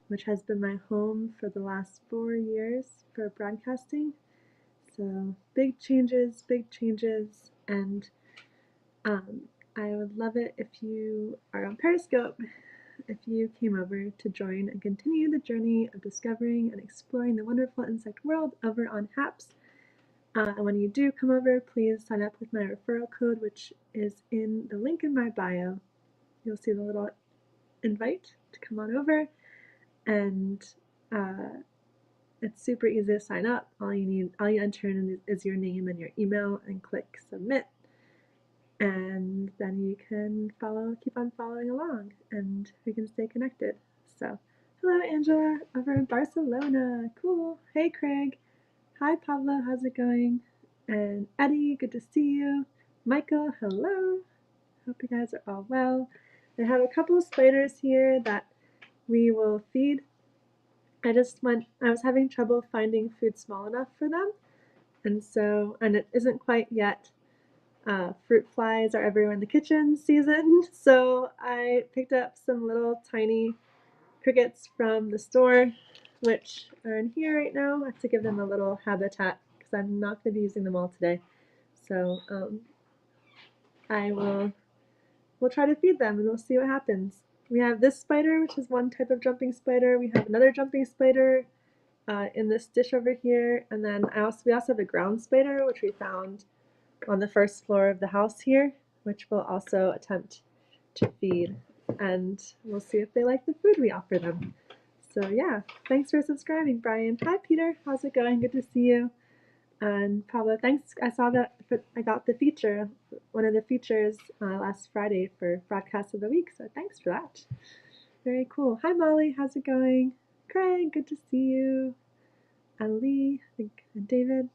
which has been my home for the last 4 years for broadcasting. So big changes, and um, I would love it if you are on Periscope, if you came over to join and continue the journey of discovering and exploring the wonderful insect world over on Happs. And when you do come over, please sign up with my referral code, which is in the link in my bio. You'll see the little invite to come on over, and it's super easy to sign up. All you enter in is your name and your email, and click submit, and then you can keep on following along, and we can stay connected. So, hello Angela over in Barcelona. Cool. Hey Craig. Hi Pablo. How's it going? And Eddie, good to see you. Michael, hello. Hope you guys are all well. I have a couple of spiders here that we will feed. I was having trouble finding food small enough for them, and it isn't quite yet fruit flies are everywhere in the kitchen season, so I picked up some little tiny crickets from the store, which are in here right now. I have to give them a little habitat because I'm not going to be using them all today. So we'll try to feed them and we'll see what happens. We have this spider, which is one type of jumping spider. We have another jumping spider in this dish over here, and then we also have a ground spider, which we found on the first floor of the house here, which we'll also attempt to feed, and we'll see if they like the food we offer them. So yeah, thanks for subscribing, Brian. Hi Peter, how's it going? Good to see you. And Pablo, thanks. I saw that I got the feature, one of the features last Friday for Broadcast of the Week, so thanks for that. Very cool. Hi Molly, how's it going? Craig, good to see you. And Lee, and David,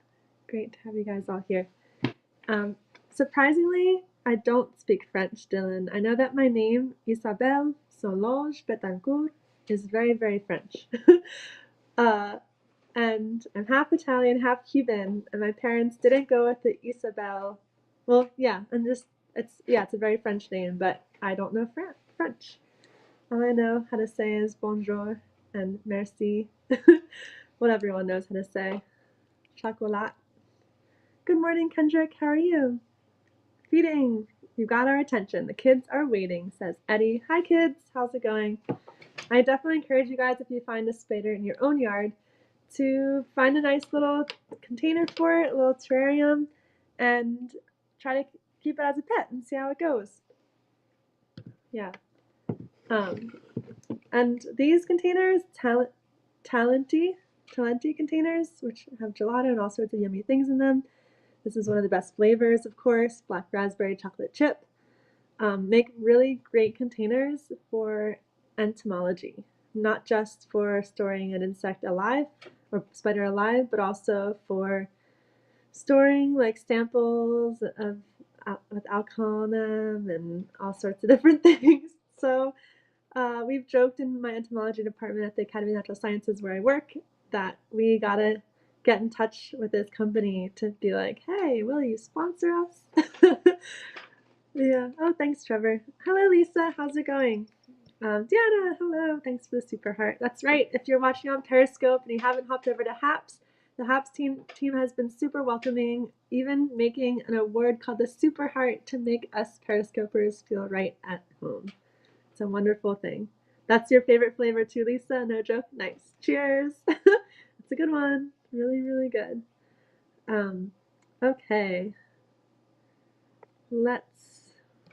great to have you guys all here. Surprisingly, I don't speak French, Dylan. I know that my name, Isabelle Solange Betancourt, is very, very French. And I'm half Italian, half Cuban, and my parents didn't go with the Isabelle. Well, yeah, it's a very French name, but I don't know French. All I know how to say is bonjour and merci. What everyone knows how to say. Chocolat. Good morning, Kendrick. How are you? Feeding. You got our attention. The kids are waiting, says Eddie. Hi, kids. How's it going? I definitely encourage you guys, if you find a spider in your own yard, to find a nice little container for it, a little terrarium, and try to keep it as a pet and see how it goes. Yeah. And these containers, Talenti containers, which have gelato and all sorts of yummy things in them. This is one of the best flavors, of course, black raspberry chocolate chip. Make really great containers for entomology, not just for storing an insect alive or spider alive, but also for storing like samples with alcohol in them and all sorts of different things. So we've joked in my entomology department at the Academy of Natural Sciences where I work that we gotta get in touch with this company to be like, hey, will you sponsor us? Yeah. Oh, thanks, Trevor. Hello, Lisa. How's it going? Diana, hello. Thanks for the super heart. That's right. If you're watching on Periscope and you haven't hopped over to Happs, the Happs team has been super welcoming, even making an award called the Super Heart to make us Periscopers feel right at home. It's a wonderful thing. That's your favorite flavor too, Lisa? No joke? Nice. Cheers. It's a good one. Really, really good. Okay.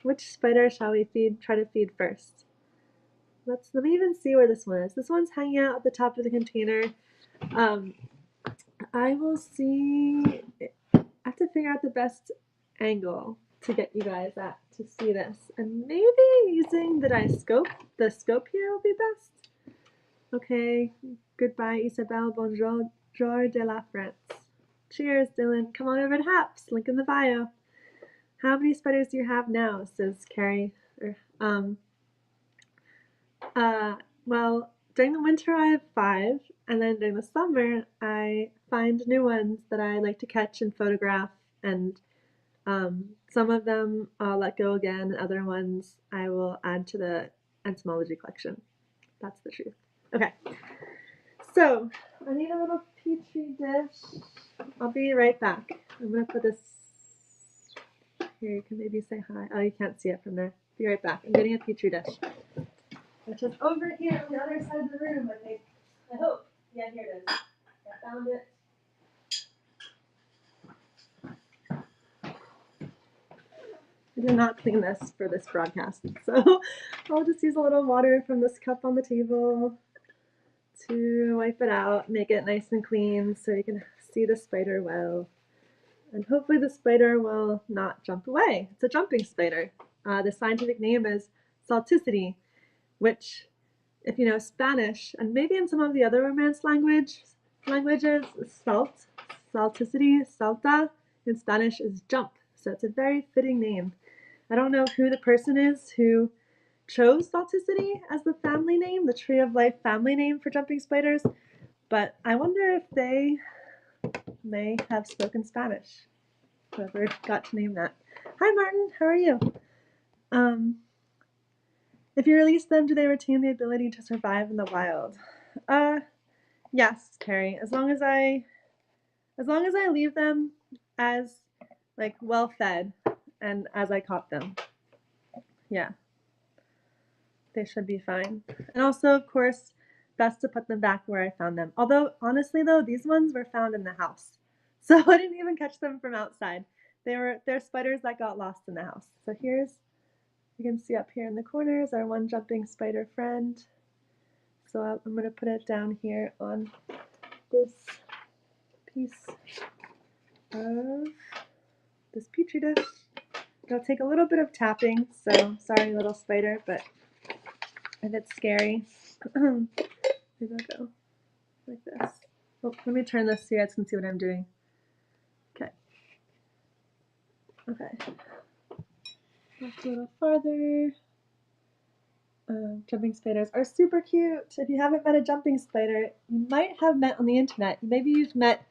Which spider shall we try to feed first? Let me even see where this one is. This one's hanging out at the top of the container. I will see. I have to figure out the best angle to get you guys to see this, and maybe using the scope here will be best. Okay. Goodbye, Isabelle. Bonjour de la France. Cheers, Dylan. Come on over to Happs. Link in the bio. How many spiders do you have now? Says Carrie. Well, during the winter I have 5, and then during the summer I find new ones that I like to catch and photograph, and some of them I'll let go again, and other ones I will add to the entomology collection. That's the truth. Okay, so I need a little petri dish. I'll be right back. I'm gonna put this here. You can maybe say hi. Oh, you can't see it from there. Be right back. I'm getting a petri dish, which is over here on the other side of the room, I think. I hope. Yeah, here it is. I found it. I did not clean this for this broadcast, so I'll just use a little water from this cup on the table to wipe it out, make it nice and clean so you can see the spider well. And hopefully the spider will not jump away. It's a jumping spider. The scientific name is salticity, which, if you know Spanish, and maybe in some of the other Romance languages, salticity, salta, in Spanish is jump. So it's a very fitting name. I don't know who the person is who chose salticity as the family name, the Tree of Life family name for jumping spiders, but I wonder if they may have spoken Spanish, whoever got to name that. Hi Martin, how are you? If you release them, do they retain the ability to survive in the wild? Yes, Peri. As long as I leave them as like well fed and as I caught them. Yeah. They should be fine. And also, of course, best to put them back where I found them. Although, honestly though, these ones were found in the house. So I didn't even catch them from outside. They're spiders that got lost in the house. So here's, you can see up here in the corners our one jumping spider friend. So I'm gonna put it down here on this piece of this petri dish. It'll take a little bit of tapping, so sorry little spider, but if it's scary, maybe I'll go like this. Oh, let me turn this so you guys can see what I'm doing. Okay. Okay. Back a little farther. Jumping spiders are super cute. If you haven't met a jumping spider, you might have met on the internet. Maybe you've met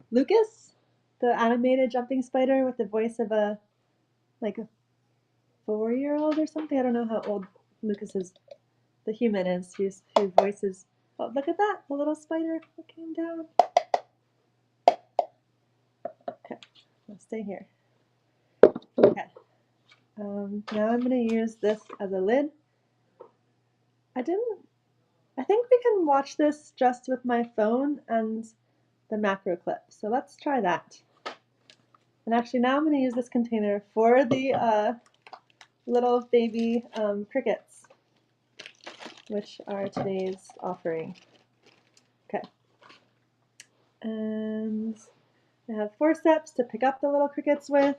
Lucas, the animated jumping spider with the voice of a 4-year-old or something. I don't know how old Lucas's the human is whose voices. Oh, look at that, the little spider that came down. Okay, I'll stay here. Okay. Now I'm going to use this as a lid. I think we can watch this just with my phone and the macro clip. So let's try that. And actually now I'm going to use this container for the little baby crickets, which are today's offering. Okay. And I have 4 steps to pick up the little crickets with.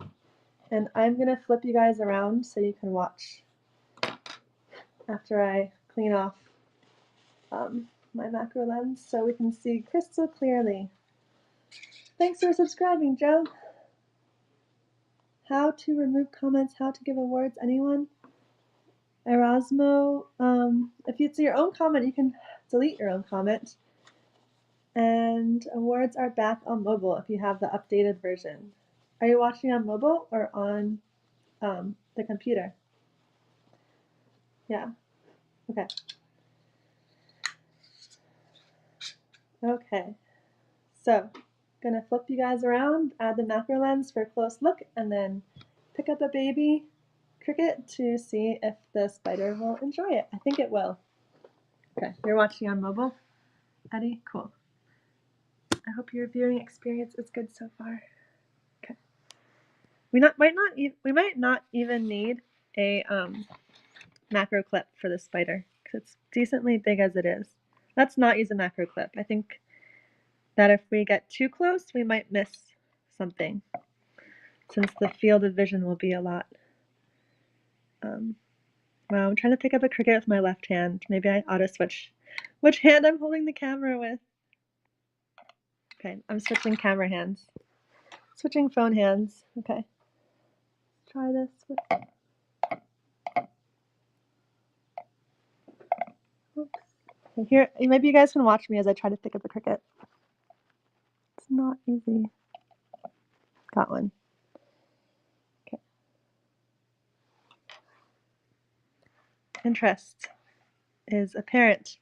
And I'm going to flip you guys around so you can watch after I clean off my macro lens so we can see crystal clearly. Thanks for subscribing, Joe. How to remove comments, how to give awards, anyone? Erasmo, if it's your own comment, you can delete your own comment. And awards are back on mobile if you have the updated version. Are you watching on mobile or on the computer? Yeah, okay. Okay, so gonna flip you guys around, add the macro lens for a close look, and then pick up a baby cricket to see if the spider will enjoy it. I think it will. Okay, you're watching on mobile, Eddie? Cool. I hope your viewing experience is good so far. Okay. We might not even need a macro clip for the spider because it's decently big as it is. Let's not use a macro clip. I think that if we get too close, we might miss something since the field of vision will be a lot. Wow, I'm trying to pick up a cricket with my left hand. Maybe I ought to switch which hand I'm holding the camera with. Okay, I'm switching camera hands. Switching phone hands. Okay. Try this. Oops. Okay, here, maybe you guys can watch me as I try to pick up a cricket. It's not easy. Got one. Okay. Interest is apparent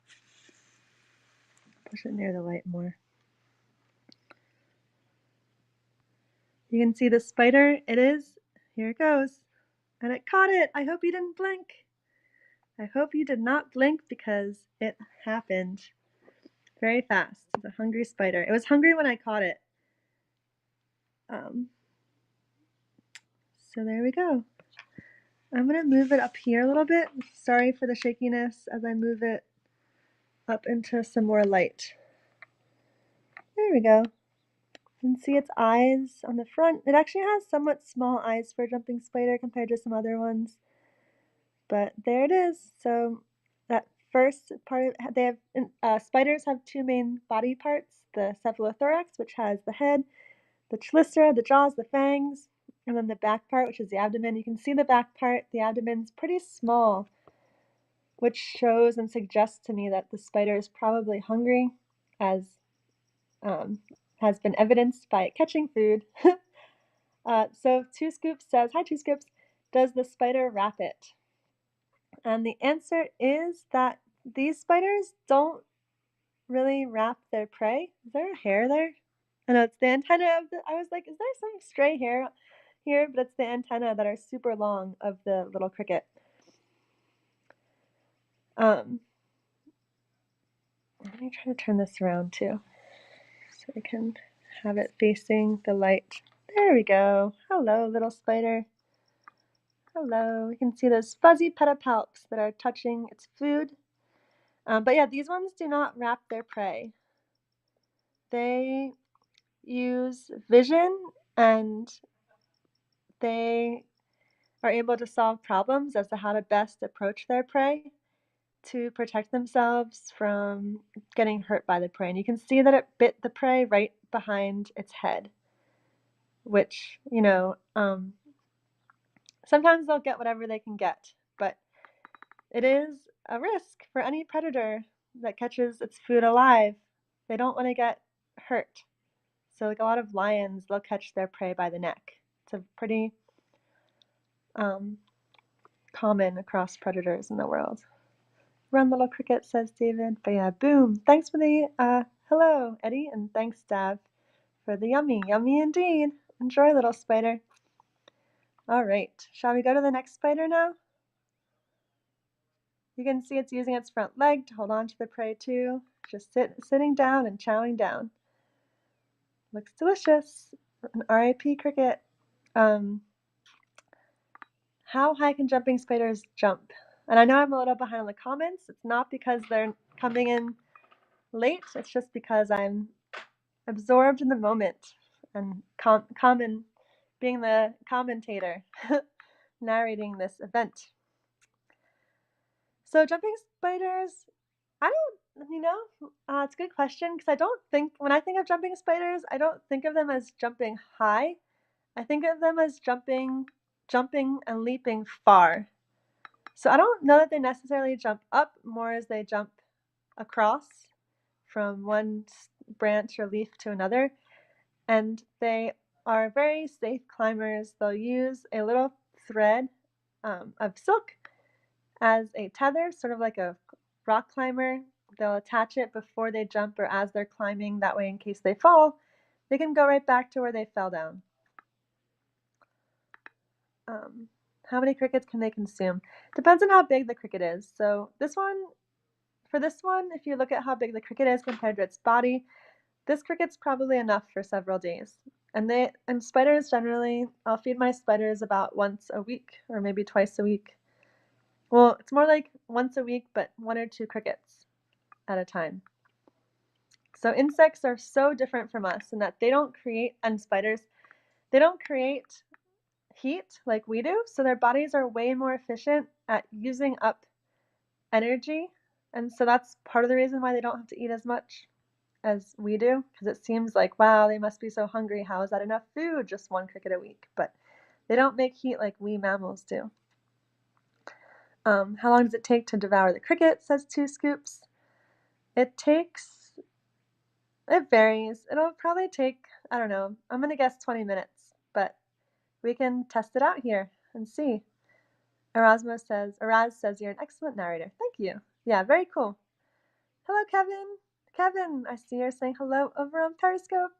Push it near the light more. You can see the spider. It is. Here it goes. And it caught it. I hope you didn't blink. I hope you did not blink because it happened very fast. It's a hungry spider. It was hungry when I caught it. So there we go. I'm going to move it up here a little bit. Sorry for the shakiness as I move it up into some more light. There we go. You can see its eyes on the front. It actually has somewhat small eyes for a jumping spider compared to some other ones. But there it is. So that first part, they have spiders have two main body parts: the cephalothorax, which has the head, the chelicera, the jaws, the fangs, and then the back part, which is the abdomen. You can see the back part. The abdomen's pretty small, which shows and suggests to me that the spider is probably hungry, as has been evidenced by it catching food. So Two Scoops says, hi Two Scoops, does the spider wrap it? And the answer is that these spiders don't really wrap their prey. Is there a hair there? I know it's the antenna of the, I was like, is there some stray hair here? But it's the antenna that are super long of the little cricket. Let me try to turn this around too, so I can have it facing the light. There we go. Hello, little spider. Hello. You can see those fuzzy pedipalps that are touching its food. But yeah, these ones do not wrap their prey. They use vision, and they are able to solve problems as to how to best approach their prey to protect themselves from getting hurt by the prey. And you can see that it bit the prey right behind its head, which, sometimes they'll get whatever they can get, but it is a risk for any predator that catches its food alive. They don't want to get hurt. So like a lot of lions, they'll catch their prey by the neck. It's a pretty common across predators in the world. Run, little cricket, says David. But yeah, boom. Thanks for the hello, Eddie, and thanks, Dav, for the yummy. Yummy indeed. Enjoy, little spider. All right, shall we go to the next spider now? You can see it's using its front leg to hold on to the prey too. Just sitting down and chowing down. Looks delicious. An RIP cricket. How high can jumping spiders jump? And I know I'm a little behind on the comments. It's not because they're coming in late. It's just because I'm absorbed in the moment and being the commentator narrating this event. So jumping spiders, I don't, it's a good question, because when I think of jumping spiders, I don't think of them as jumping high. I think of them as jumping and leaping far. So I don't know that they necessarily jump up, more as they jump across from one branch or leaf to another. And they are very safe climbers. They'll use a little thread of silk as a tether, sort of like a rock climber. They'll attach it before they jump or as they're climbing. That way, in case they fall, they can go right back to where they fell down. How many crickets can they consume? Depends on how big the cricket is. So for this one, if you look at how big the cricket is compared to its body, this cricket's probably enough for several days. And spiders generally, I'll feed my spiders about once a week or maybe twice a week. Well, it's more like once a week, but 1 or 2 crickets at a time. So insects are so different from us in that spiders, they don't create heat like we do. So their bodies are way more efficient at using up energy. And so that's part of the reason why they don't have to eat as much as we do, because it seems like, wow, they must be so hungry. How is that enough food? Just 1 cricket a week. But they don't make heat like we mammals do. How long does it take to devour the cricket, says 2 Scoops. It varies. It'll probably take, I don't know, I'm going to guess 20 minutes, but we can test it out here and see. Araz says, you're an excellent narrator. Thank you. Yeah, very cool. Hello, Kevin. Kevin, I see you're saying hello over on Periscope.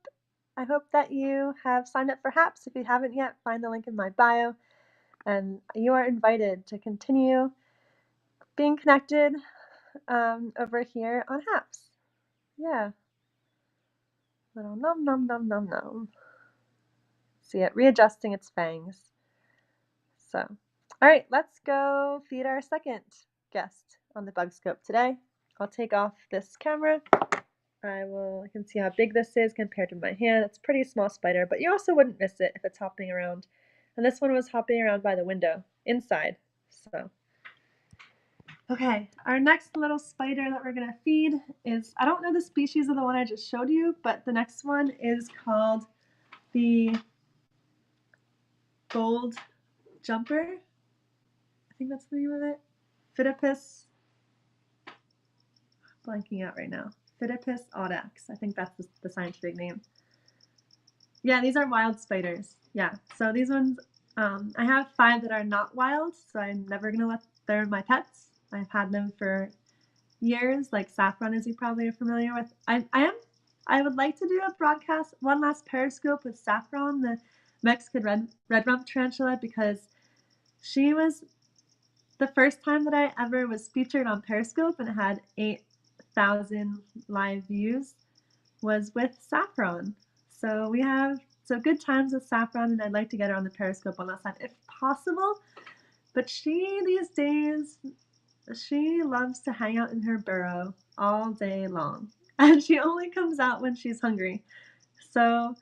I hope that you have signed up for Happs. If you haven't yet, find the link in my bio. And you are invited to continue being connected over here on Happs. Yeah. Little nom nom nom nom nom. See it readjusting its fangs. So, all right, let's go feed our second guest on the bug scope today. I'll take off this camera. You can see how big this is compared to my hand. It's a pretty small spider, but you also wouldn't miss it if it's hopping around. And this one was hopping around by the window, inside. So, okay, our next little spider that we're gonna feed is, I don't know the species of the one I just showed you, but the next one is called the gold jumper. I think that's the name of it. Phidippus, blanking out right now. Phidippus audax. I think that's the scientific name. Yeah, these are wild spiders. Yeah, so these ones, I have 5 that are not wild, so I'm never gonna let, they're my pets. I've had them for years, like Saffron, as you probably are familiar with. I would like to do a broadcast, one last Periscope with Saffron, the Mexican red rump tarantula, because she was the first time that I ever was featured on Periscope and it had 8,000 live views was with Saffron. So we have good times with Saffron, and I'd like to get her on the Periscope one last time if possible. But she, these days, she loves to hang out in her burrow all day long. And she only comes out when she's hungry. So,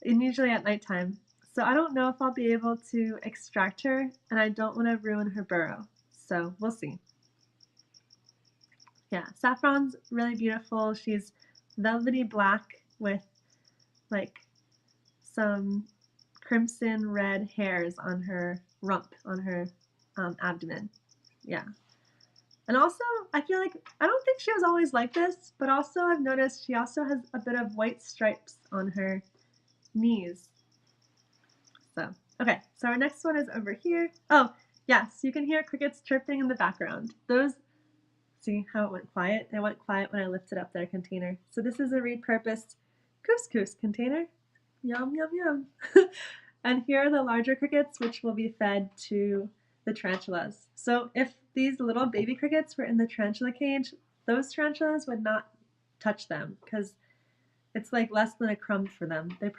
and usually at nighttime. So I don't know if I'll be able to extract her, and I don't want to ruin her burrow. So we'll see. Yeah, Saffron's really beautiful. She's velvety black with like some crimson red hairs on her rump, on her abdomen. Yeah. And also, I feel like, I don't think she was always like this, but also I've noticed she also has a bit of white stripes on her knees. So, okay, so our next one is over here. Oh, yes, you can hear crickets chirping in the background. Those, see how it went quiet? It went quiet when I lifted up their container. So this is a repurposed couscous container. Yum, yum, yum. And here are the larger crickets, which will be fed to the tarantulas. So if these little baby crickets were in the tarantula cage, those tarantulas would not touch them because it's like less than a crumb for them. They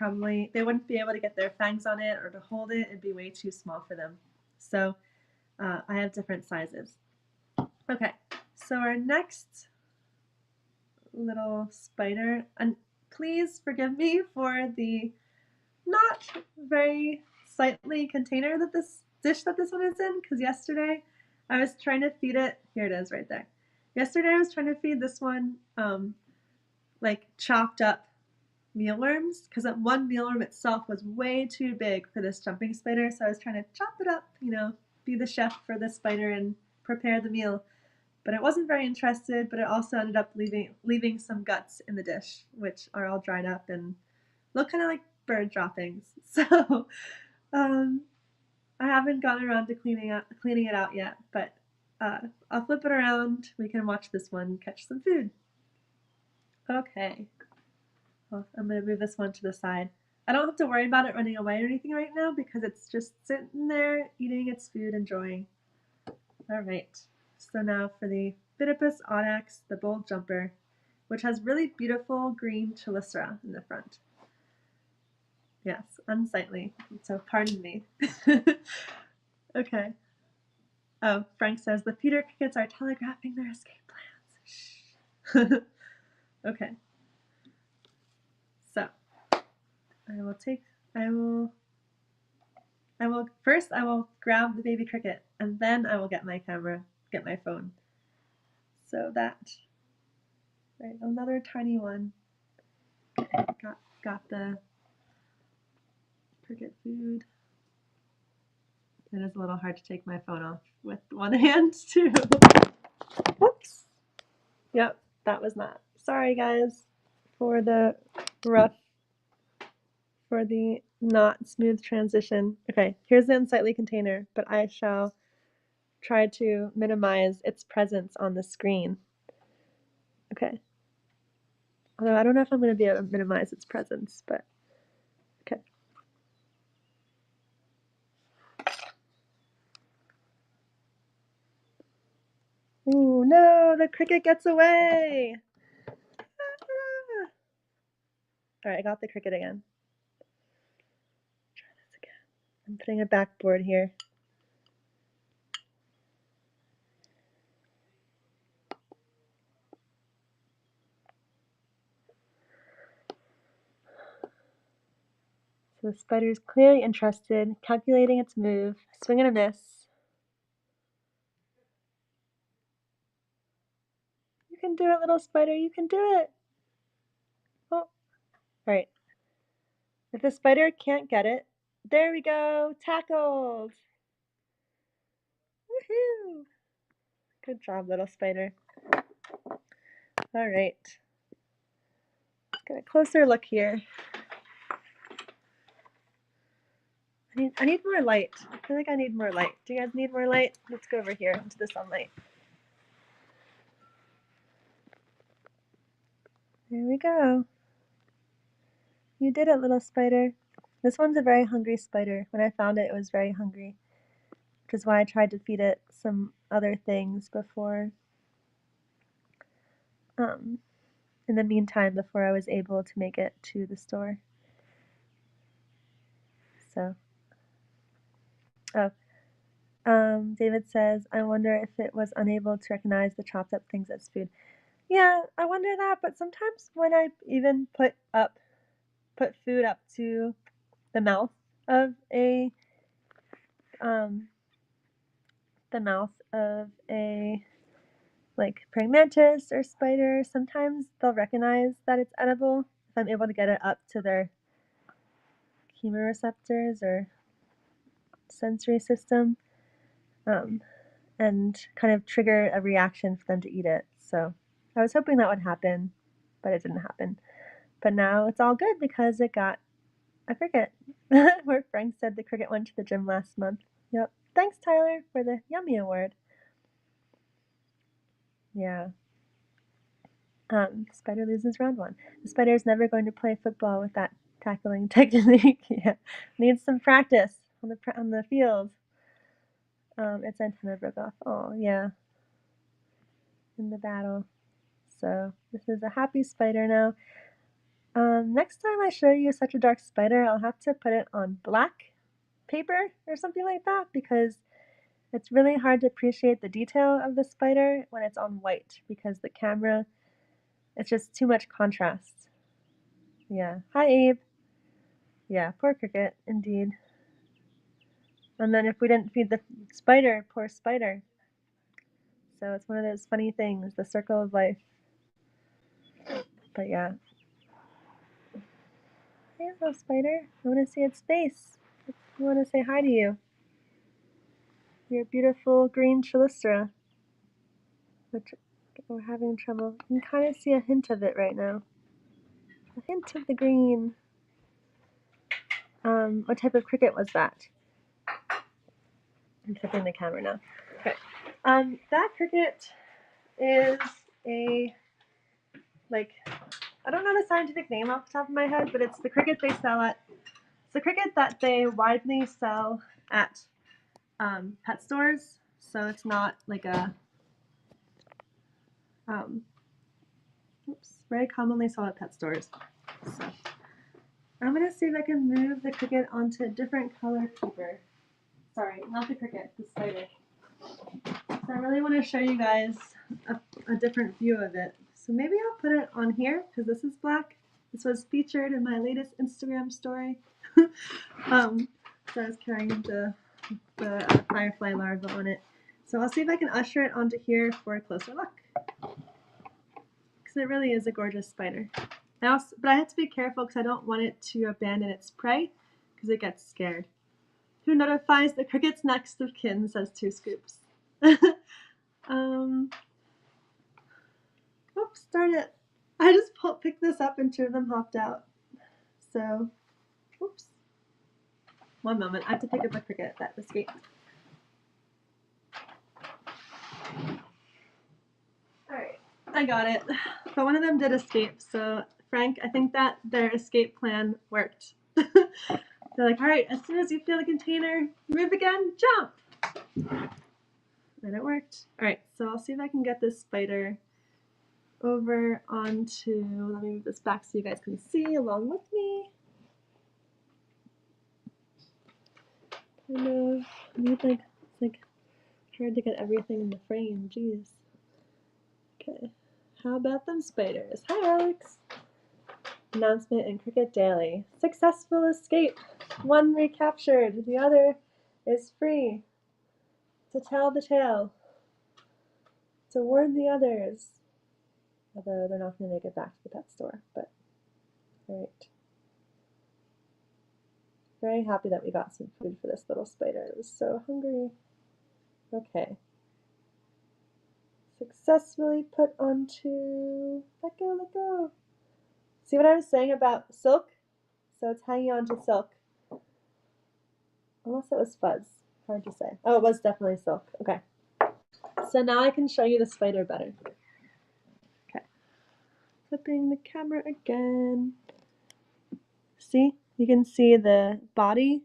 wouldn't be able to get their fangs on it or to hold it. It'd be way too small for them. So I have different sizes. Okay, so our next little spider, and please forgive me for the not very sightly container that this dish that this one is in, because yesterday I was trying to feed it. Here it is right there. Yesterday I was trying to feed this one like chopped up mealworms, because that one mealworm itself was way too big for this jumping spider, so I was trying to chop it up, be the chef for this spider and prepare the meal. But it wasn't very interested, but it also ended up leaving some guts in the dish, which are all dried up and look kind of like bird droppings. So I haven't gotten around to cleaning it out yet, but I'll flip it around. We can watch this one catch some food. Okay. Well, I'm going to move this one to the side. I don't have to worry about it running away or anything right now because it's just sitting there eating its food, enjoying. All right. So now for the Phidippus audax, the bold jumper, which has really beautiful green chelicera in the front. Yes, unsightly, so pardon me. Okay. Oh, Frank says the feeder crickets are telegraphing their escape plans. Shh. Okay. So I will grab the baby cricket and then I will get my camera, get my phone. So that, right, another tiny one. Okay, got the cricket food. It is a little hard to take my phone off with one hand too. Whoops. Yep, that was not. Sorry guys for the not smooth transition. Okay, here's the unsightly container, but I shall try to minimize its presence on the screen. Okay. Although I don't know if I'm going to be able to minimize its presence, but okay. Ooh, no, the cricket gets away! Ah. All right, I got the cricket again. Try this again. I'm putting a backboard here. So the spider is clearly interested, calculating its move, swing and a miss. You can do it, little spider, you can do it! Oh, all right. If the spider can't get it, there we go, tackled! Woohoo! Good job, little spider. All right. Let's get a closer look here. I need more light. I feel like I need more light. Do you guys need more light? Let's go over here into the sunlight. There we go. You did it, little spider. This one's a very hungry spider. When I found it, it was very hungry, which is why I tried to feed it some other things before. In the meantime, before I was able to make it to the store. So, David says, I wonder if it was unable to recognize the chopped up things as food. Yeah, I wonder that, but sometimes when I even put food up to the mouth of a like praying mantis or spider, sometimes they'll recognize that it's edible if I'm able to get it up to their chemoreceptors or sensory system, and kind of trigger a reaction for them to eat it. So I was hoping that would happen, but it didn't happen. But now it's all good because it got a cricket. Where Frank said the cricket went to the gym last month. Yep. Thanks, Tyler, for the Yummy Award. Yeah. Spider loses round one. The spider is never going to play football with that tackling technique. Yeah. Needs some practice on the field. Its antenna broke off. Oh, yeah. In the battle. So this is a happy spider now. Next time I show you such a dark spider, I'll have to put it on black paper or something like that because it's really hard to appreciate the detail of the spider when it's on white because the camera, it's just too much contrast. Yeah. Hi, Abe. Yeah, poor cricket, indeed. And then if we didn't feed the spider, poor spider. So it's one of those funny things, the circle of life. But yeah. Hey, little spider. I want to see its face. I want to say hi to you. Your beautiful green chelistra. Which we're having trouble. You can kind of see a hint of it right now. A hint of the green. What type of cricket was that? I'm flipping the camera now. Okay. That cricket is a, like, I don't know the scientific name off the top of my head, but it's the cricket they sell at, it's the cricket that they widely sell at pet stores. So it's not like a, very commonly sold at pet stores. So I'm gonna see if I can move the cricket onto a different color paper. Sorry, not the cricket, the spider. So I really want to show you guys a different view of it. So maybe I'll put it on here because this is black. This was featured in my latest Instagram story. So I was carrying the firefly larva on it. So I'll see if I can usher it onto here for a closer look. Because it really is a gorgeous spider. But I have to be careful because I don't want it to abandon its prey because it gets scared. Who notifies the crickets next of kin, says 2 Scoops. Oops, darn it. I just picked this up and 2 of them hopped out. So, oops. One moment, I have to pick up a cricket that escaped. Alright. I got it. But one of them did escape, so Frank, I think that their escape plan worked. They're like, all right, as soon as you feel the container move again, jump. And it worked. All right, so I'll see if I can get this spider over onto, let me move this back so you guys can see along with me. Kind of, I need like, it's like hard to get everything in the frame, jeez. Okay, how about them spiders? Hi, Alex. Announcement in Cricket Daily. Successful escape. One recaptured. The other is free to tell the tale. To warn the others. Although they're not going to make it back to the pet store, but alright. Very happy that we got some food for this little spider. It was so hungry. Okay. Successfully put onto, let go, let go. See what I was saying about silk? So it's hanging onto silk. Unless it was fuzz. Hard to say. Oh, it was definitely silk. Okay. So now I can show you the spider better. Okay. Flipping the camera again. See? You can see the body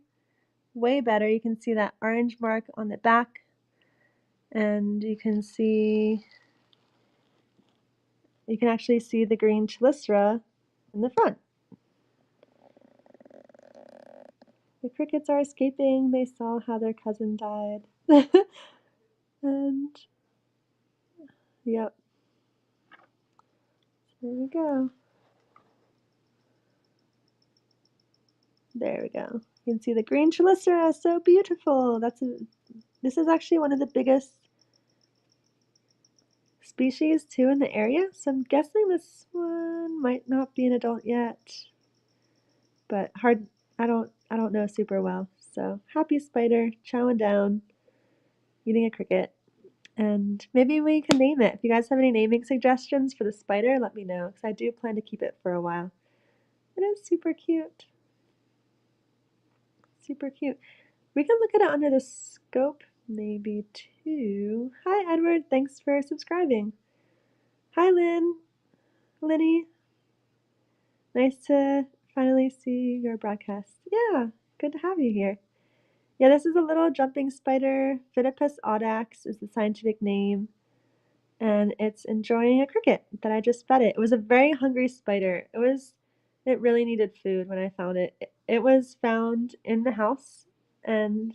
way better. You can see that orange mark on the back. And you can actually see the green chelicera in the front. The crickets are escaping. They saw how their cousin died. And, yep. There we go. There we go. You can see the green chelicera, so beautiful. This is actually one of the biggest species too in the area, so I'm guessing this one might not be an adult yet, but hard. I don't know super well. So happy spider, chowing down, eating a cricket, and maybe we can name it. If you guys have any naming suggestions for the spider, let me know because I do plan to keep it for a while. It is super cute. Super cute. We can look at it under the scope maybe too. Hi Edward, thanks for subscribing. Hi Lynn, Linny. Nice to finally see your broadcast. Yeah, good to have you here. Yeah, this is a little jumping spider. Phidippus audax is the scientific name. And it's enjoying a cricket that I just fed it. It was a very hungry spider. It really needed food when I found it. It was found in the house and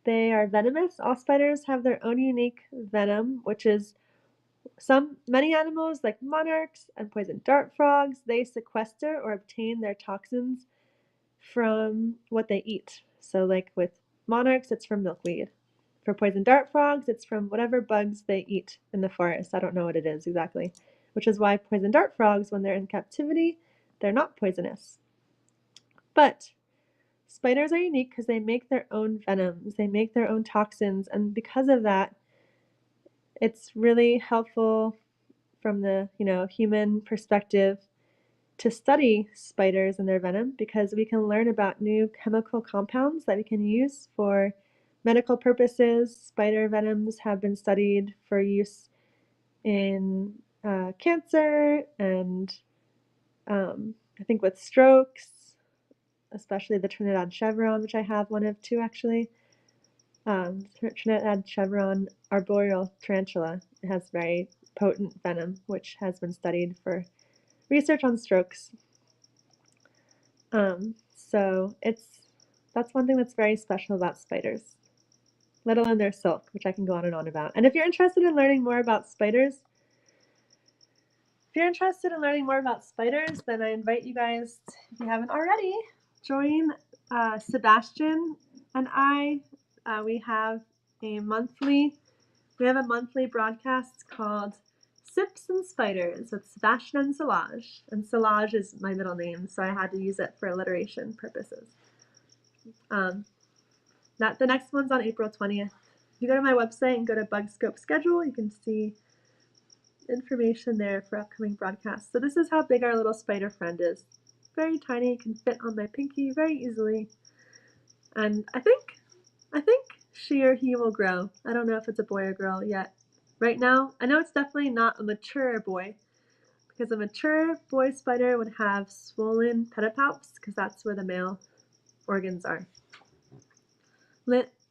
they are venomous. All spiders have their own unique venom, which is many animals like monarchs and poison dart frogs, they sequester or obtain their toxins from what they eat. So like with monarchs, it's from milkweed. For poison dart frogs, it's from whatever bugs they eat in the forest. I don't know what it is exactly, which is why poison dart frogs, when they're in captivity, they're not poisonous. But spiders are unique because they make their own venoms, they make their own toxins, and because of that, it's really helpful from the human perspective to study spiders and their venom because we can learn about new chemical compounds that we can use for medical purposes. Spider venoms have been studied for use in cancer and I think with strokes, especially the Trinidad chevron, which I have one of two actually. Trinidad chevron arboreal tarantula has very potent venom, which has been studied for research on strokes. So that's one thing that's very special about spiders, let alone their silk, which I can go on and on about. And if you're interested in learning more about spiders, then I invite you guys, if you haven't already, join Sebastian and I. We have a monthly broadcast called Sips and Spiders with Sebastian and Solange. And Solange is my middle name, so I had to use it for alliteration purposes. The next one's on April 20th. If you go to my website and go to Bugscope schedule, you can see information there for upcoming broadcasts. So this is how big our little spider friend is. Very tiny, can fit on my pinky very easily. And I think she or he will grow. I don't know if it's a boy or girl yet. right now. I know it's definitely not a mature boy, because a mature boy spider would have swollen pedipalps, because that's where the male organs are.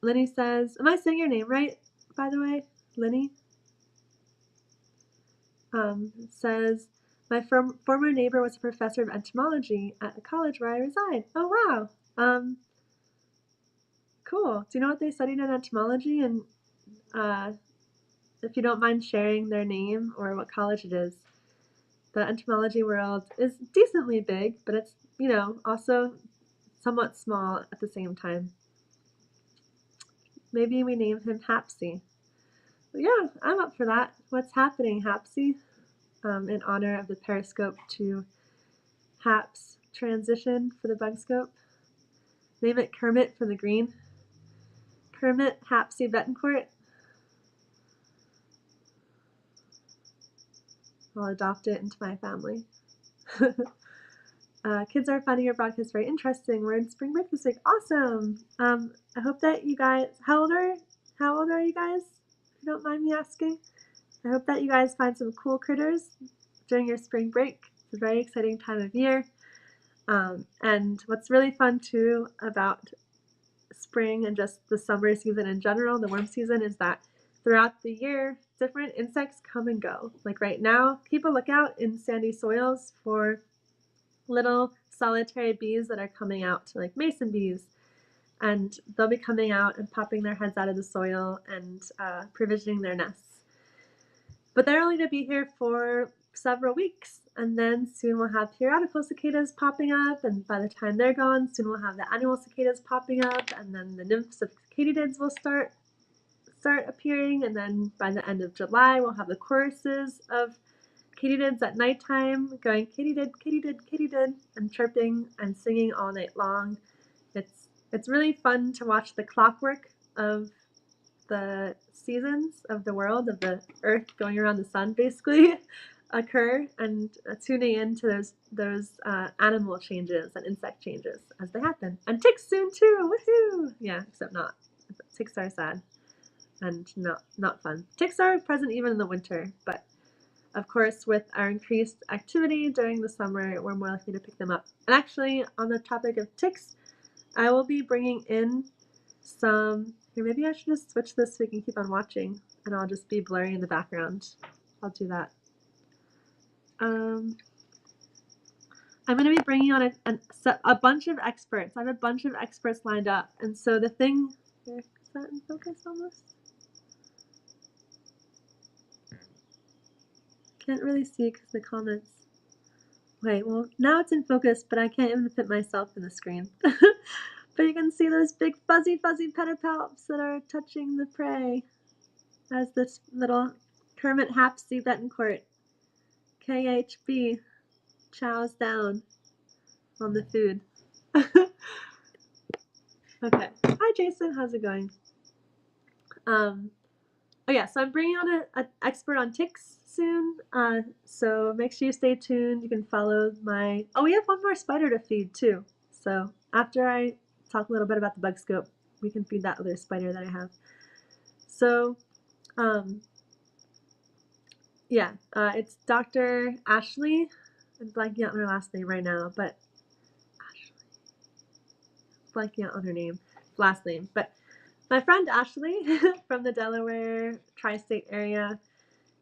Lenny says, am I saying your name right, by the way? Lenny? Says, my former neighbor was a professor of entomology at a college where I reside. Oh, wow. Cool. Do you know what they studied in entomology? And if you don't mind sharing their name or what college it is. The entomology world is decently big, but it's, also somewhat small at the same time. Maybe we name him Hapsy. But yeah, I'm up for that. What's happening, Hapsy? In honor of the periscope to Happs transition for the bug scope. Name it Kermit for the green. Kermit Hapsy Betancourt. I'll adopt it into my family. Kids are finding your broadcast very interesting. We're in spring break this week. Awesome. I hope that you guys, how old are you guys? If you don't mind me asking. I hope that you guys find some cool critters during your spring break. It's a very exciting time of year. And what's really fun too about spring and just the summer season in general, the warm season, is that throughout the year, different insects come and go. Like right now, keep a lookout in sandy soils for little solitary bees that are coming out, like mason bees. And they'll be coming out and popping their heads out of the soil and provisioning their nests. But they're only going to be here for several weeks, and then soon we'll have periodical cicadas popping up, and by the time they're gone, soon we'll have the annual cicadas popping up, and then the nymphs of katydids will start appearing, and then by the end of July we'll have the choruses of katydids at nighttime going katydid, katydid, katydid, and chirping and singing all night long. It's really fun to watch the clockwork of the seasons of the world, of the earth going around the sun basically, occur, and tuning into those animal changes and insect changes as they happen. And ticks soon too, woohoo! Yeah, except not. Ticks are sad and not fun. Ticks are present even in the winter, but of course with our increased activity during the summer, we're more likely to pick them up. And actually, on the topic of ticks, I will be bringing in some, here, maybe I should just switch this so we can keep on watching, and I'll just be blurry in the background. I'll do that. I'm going to be bringing on a bunch of experts. I have a bunch of experts lined up, and so the thing, is that in focus almost? Can't really see because the comments. Wait, well, now it's in focus, but I can't even fit myself in the screen. But you can see those big fuzzy pedipalps that are touching the prey as this little Kermit Hapsy Betancourt KHB chows down on the food. Okay. Hi, Jason. How's it going? Oh yeah, so I'm bringing on an expert on ticks soon. So make sure you stay tuned. You can follow my. Oh, we have one more spider to feed too. So after I talk a little bit about the bug scope, we can feed that other spider that I have. So, yeah, it's Dr. Ashley. I'm blanking out on her last name right now, but blanking out on her last name. But my friend Ashley from the Delaware tri-state area,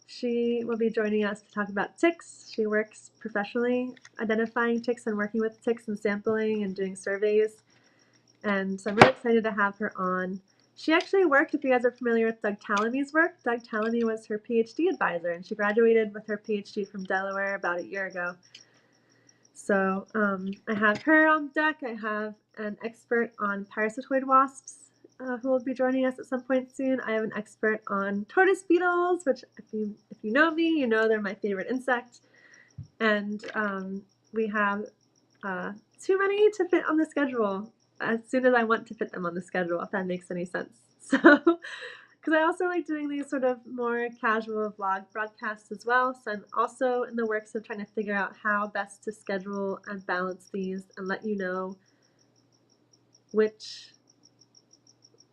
she will be joining us to talk about ticks. She works professionally identifying ticks and working with ticks and sampling and doing surveys. And so I'm really excited to have her on. She actually worked, if you guys are familiar with Doug Tallamy's work, Doug Tallamy was her PhD advisor, and she graduated with her PhD from Delaware about a year ago. So I have her on deck. I have an expert on parasitoid wasps who will be joining us at some point soon. I have an expert on tortoise beetles, which if you know me, you know they're my favorite insect. And we have too many to fit on the schedule as soon as I want to fit them on the schedule, if that makes any sense. So, because I also like doing these sort of more casual vlog broadcasts as well. So I'm also in the works of trying to figure out how best to schedule and balance these and let you know which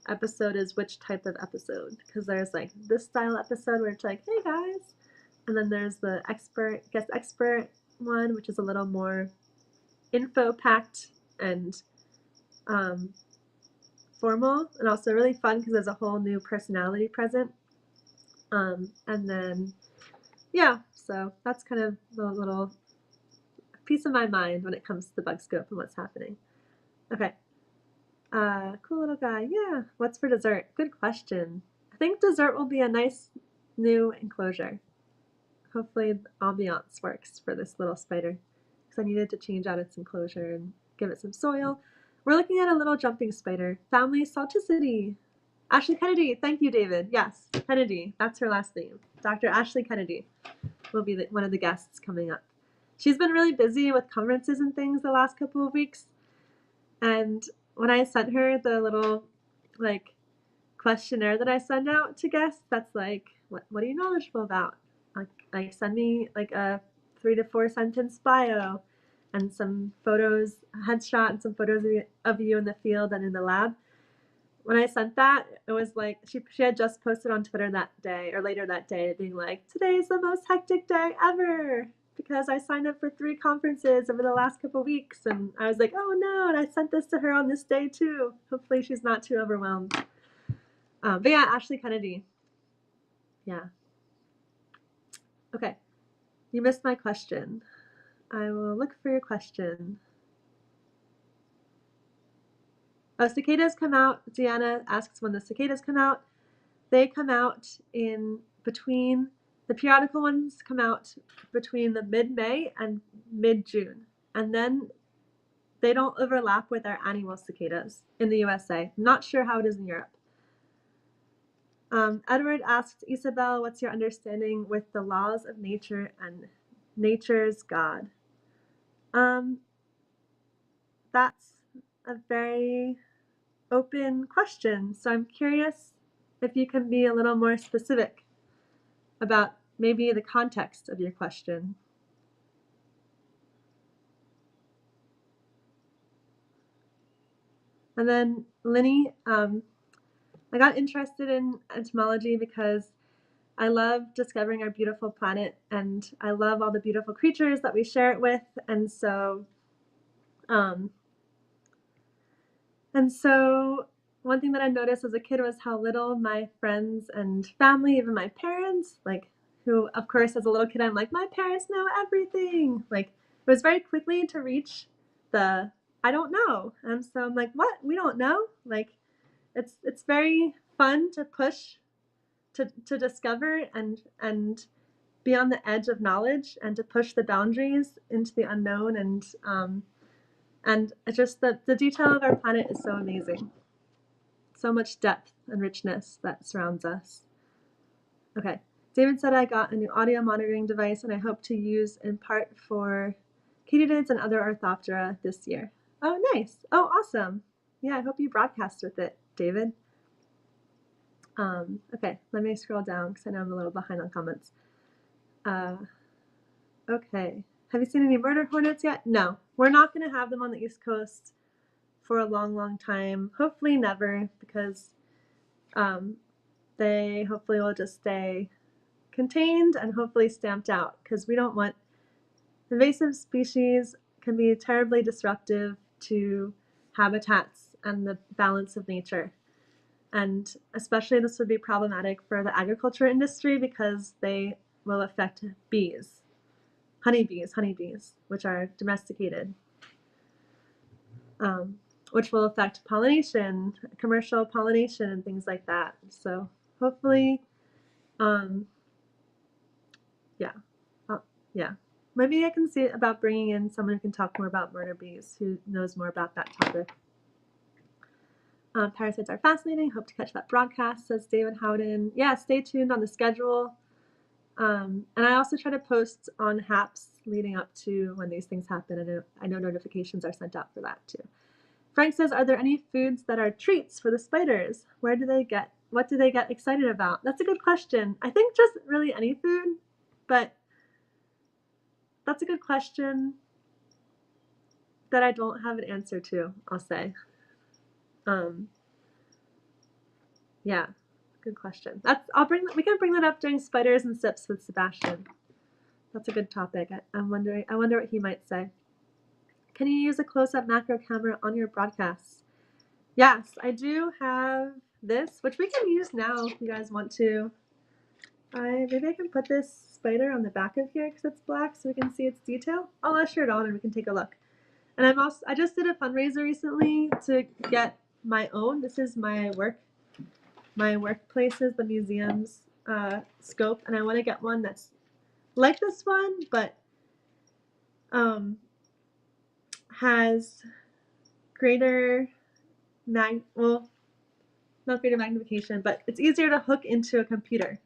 episode is which type of episode, because there's like this style episode where it's like, hey guys, and then there's the guest expert one, which is a little more info packed and formal, and also really fun because there's a whole new personality present. And then yeah, so that's kind of the little piece of my mind when it comes to the bug scope and what's happening. Okay. Cool little guy. Yeah. What's for dessert? Good question. I think dessert will be a nice new enclosure. Hopefully the ambiance works for this little spider, because I needed to change out its enclosure and give it some soil. We're looking at a little jumping spider. Family Salticity. Ashley Kennedy. Thank you, David. Yes, Kennedy. That's her last name. Dr. Ashley Kennedy will be one of the guests coming up. She's been really busy with conferences and things the last couple of weeks. And when I sent her the little like questionnaire that I send out to guests, that's like, what are you knowledgeable about? Like send me like a 3 to 4 sentence bio and some photos, a headshot and some photos of you in the field and in the lab. When I sent that, it was like she had just posted on Twitter that day or later that day being like, today's the most hectic day ever because I signed up for 3 conferences over the last couple of weeks. And I was like, oh no, and I sent this to her on this day too. Hopefully she's not too overwhelmed. But yeah, Ashley Kennedy. Yeah. Okay. You missed my question. I will look for your question. Oh, cicadas come out. Deanna asks when the cicadas come out. They come out in between, the periodical ones come out between the mid-May and mid-June. And then they don't overlap with our annual cicadas in the USA. I'm not sure how it is in Europe. Edward asked, Isabel, what's your understanding with the laws of nature and nature's God? That's a very open question. So I'm curious if you can be a little more specific about maybe the context of your question. And then Linny, I got interested in entomology because I love discovering our beautiful planet and I love all the beautiful creatures that we share it with. And so one thing that I noticed as a kid was how little my friends and family, even my parents, like who, of course, as a little kid, I'm like, my parents know everything. Like it was very quickly to reach the, I don't know. And so I'm like, what? We don't know? Like it's very fun to push, to discover and be on the edge of knowledge and to push the boundaries into the unknown. And it's just the detail of our planet is so amazing. So much depth and richness that surrounds us. Okay. David said I got a new audio monitoring device and I hope to use in part for katydids and other Orthoptera this year. Oh, nice. Oh, awesome. Yeah, I hope you broadcast with it, David. Okay, let me scroll down because I know I'm a little behind on comments. Okay. Have you seen any murder hornets yet? No. We're not going to have them on the East Coast for a long, long time. Hopefully never, because they hopefully will just stay contained and hopefully stamped out, because we don't want invasive species can be terribly disruptive to habitats and the balance of nature. And especially this would be problematic for the agriculture industry because they will affect bees, honeybees, which are domesticated, which will affect pollination, commercial pollination, and things like that. So hopefully, yeah. Maybe I can see about bringing in someone who can talk more about murder bees, who knows more about that topic. Parasites are fascinating. Hope to catch that broadcast, says David Howden. Yeah, stay tuned on the schedule. And I also try to post on Happs leading up to when these things happen. I know notifications are sent out for that too. Frank says, are there any foods that are treats for the spiders? What do they get excited about? That's a good question. I think just really any food, but that's a good question that I don't have an answer to, I'll say. Yeah, good question. We can bring that up during spiders and sips with Sebastian. That's a good topic. I wonder what he might say. Can you use a close-up macro camera on your broadcasts? Yes, I do have this, which we can use now if you guys want to. Maybe I can put this spider on the back of here because it's black so we can see its detail. I'll usher it on and we can take a look. And I just did a fundraiser recently to get my own. This is my workplaces, the museum's scope, and I want to get one that's like this one, but has greater not greater magnification, but it's easier to hook into a computer.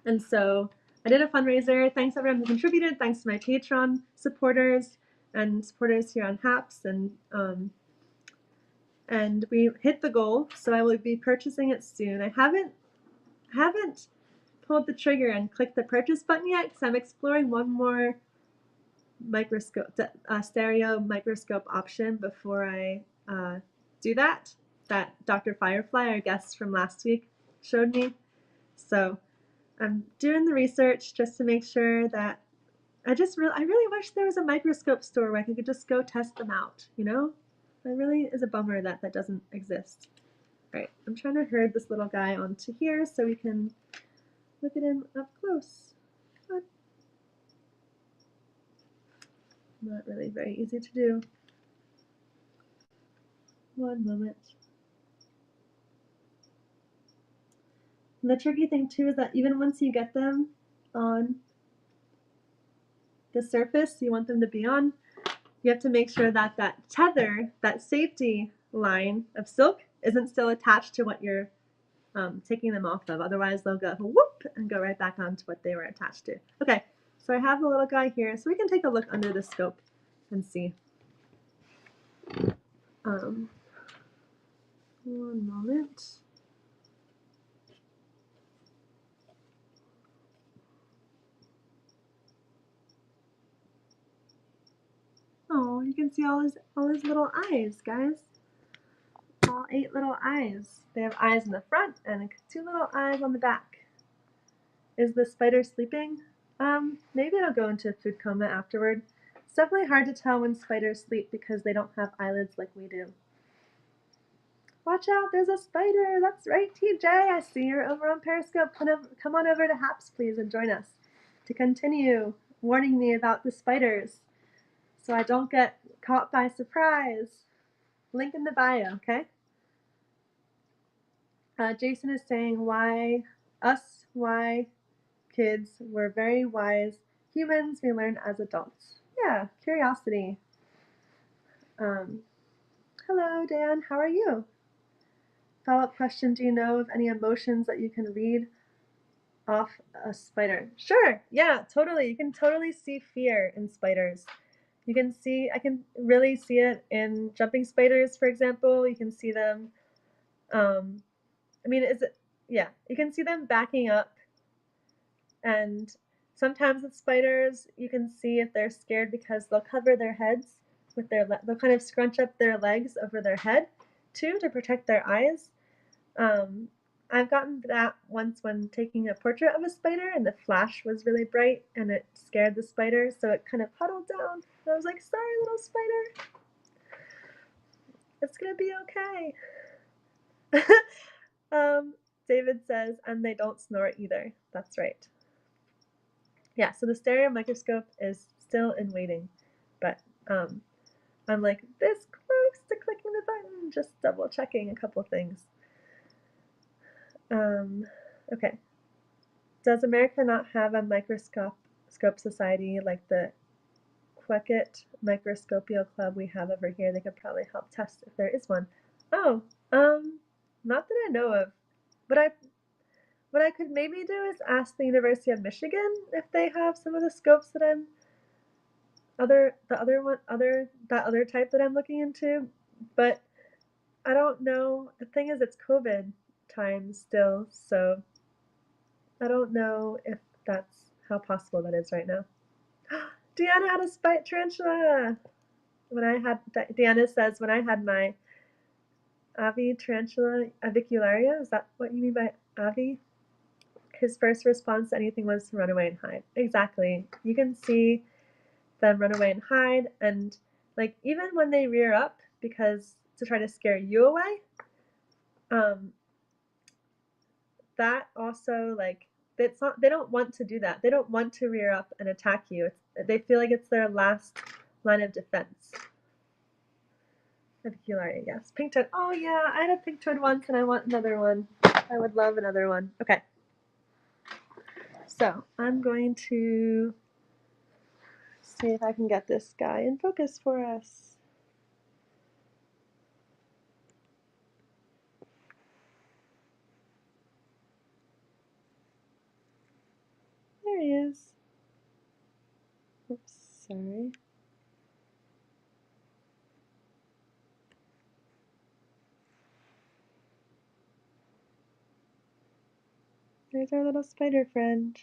And so I did a fundraiser. Thanks everyone who contributed. Thanks to my Patreon supporters and supporters here on Happs, and we hit the goal. So I will be purchasing it soon. I haven't pulled the trigger and clicked the purchase button yet because I'm exploring one more stereo microscope option before I do that Dr. Firefly, our guest from last week, showed me. So I'm doing the research just to make sure that I really wish there was a microscope store where I could just go test them out, you know? It really is a bummer that doesn't exist. All right, I'm trying to herd this little guy onto here so we can look at him up close. Not really very easy to do. One moment. And the tricky thing too is that even once you get them on the surface you want them to be on, you have to make sure that that tether, that safety line of silk, isn't still attached to what you're taking them off of. Otherwise they'll go whoop and go right back onto what they were attached to. Okay, so I have the little guy here, so we can take a look under the scope and see. One moment. Oh, you can see all his little eyes, guys. All 8 little eyes. They have eyes in the front and 2 little eyes on the back. Is the spider sleeping? Maybe it'll go into food coma afterward. It's definitely hard to tell when spiders sleep because they don't have eyelids like we do. Watch out, there's a spider. That's right, TJ. I see you're over on Periscope. Come on over to Happs, please, and join us to continue warning me about the spiders so I don't get caught by surprise. Link in the bio, okay? Jason is saying, why kids were very wise humans we learn as adults. Yeah, curiosity. Hello, Dan. How are you? Follow-up question, do you know of any emotions that you can read off a spider? Sure, yeah, totally. You can totally see fear in spiders. I can really see it in jumping spiders, for example. You can see them, you can see them backing up. And sometimes with spiders, you can see if they're scared because they'll cover their heads with they'll kind of scrunch up their legs over their head too to protect their eyes. I've gotten that once when taking a portrait of a spider and the flash was really bright and it scared the spider, so it kind of huddled down. And I was like, sorry, little spider. It's gonna be okay. David says, and they don't snore either. That's right. Yeah, so the stereo microscope is still in waiting, but I'm like this close to clicking the button, just double checking a couple things. Okay. Does America not have a microscope society like the Quecket Microscopial Club we have over here? They could probably help test if there is one. Oh, not that I know of. What I could maybe do is ask the University of Michigan if they have some of the scopes that that other type that I'm looking into, but I don't know. The thing is, it's COVID time still, so I don't know if that's how possible that is right now. Deanna had a spite tarantula. Deanna says, when I had my Avi tarantula avicularia, is that what you mean by Avi? His first response to anything was to run away and hide. Exactly. You can see them run away and hide, and like even when they rear up because to try to scare you away, that also like it's not, they don't want to do that. They don't want to rear up and attack you. They feel like it's their last line of defense. Avicularia, yes. Pink toad. Oh yeah, I had a pink toad once and I want another one. I would love another one. Okay. So I'm going to see if I can get this guy in focus for us. There he is. Oops, sorry. There's our little spider friend.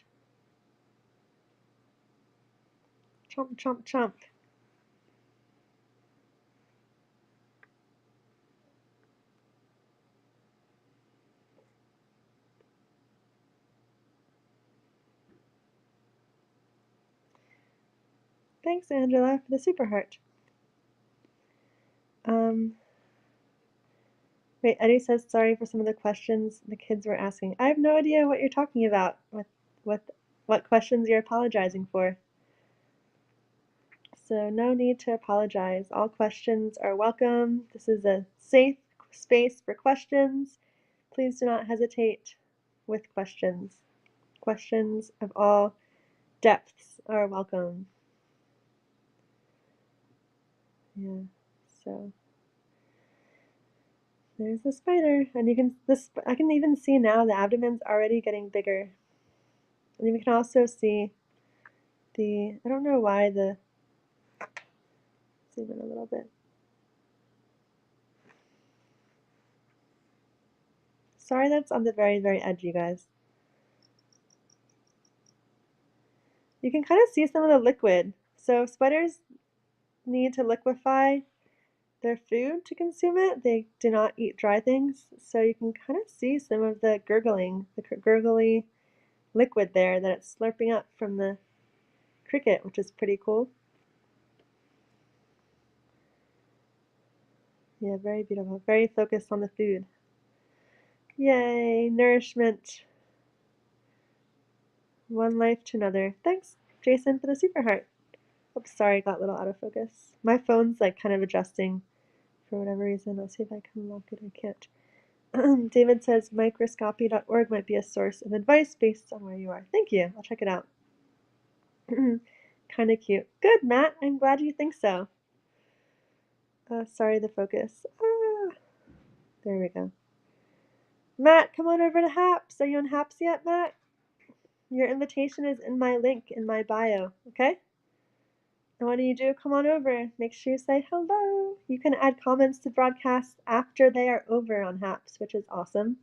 Chomp, chomp, chomp. Thanks, Angela, for the super heart. Wait, Eddie says sorry for some of the questions the kids were asking. I have no idea what you're talking about. What questions you're apologizing for. So no need to apologize. All questions are welcome. This is a safe space for questions. Please do not hesitate with questions. Questions of all depths are welcome. Yeah, so there's the spider, and I can even see now the abdomen's already getting bigger. And you can also see I don't know why zoom in a little bit. Sorry that's on the very, very edge, you guys. You can kind of see some of the liquid. So spiders need to liquefy their food to consume it. They do not eat dry things. So you can kind of see some of the gurgling, the gurgly liquid there that it's slurping up from the cricket, which is pretty cool. Yeah, very beautiful. Very focused on the food. Yay, nourishment. One life to another. Thanks, Jason, for the super heart. Oops, sorry, got a little out of focus. My phone's like kind of adjusting for whatever reason. I'll see if I can lock it. I can't. David says microscopy.org might be a source of advice based on where you are. Thank you. I'll check it out. Kind of cute. Good, Matt. I'm glad you think so. Sorry, the focus. There we go. Matt, come on over to Happs. Are you on Happs yet, Matt? Your invitation is in my link in my bio, okay? And what do you do? Come on over. Make sure you say hello. You can add comments to broadcasts after they are over on Happs, which is awesome.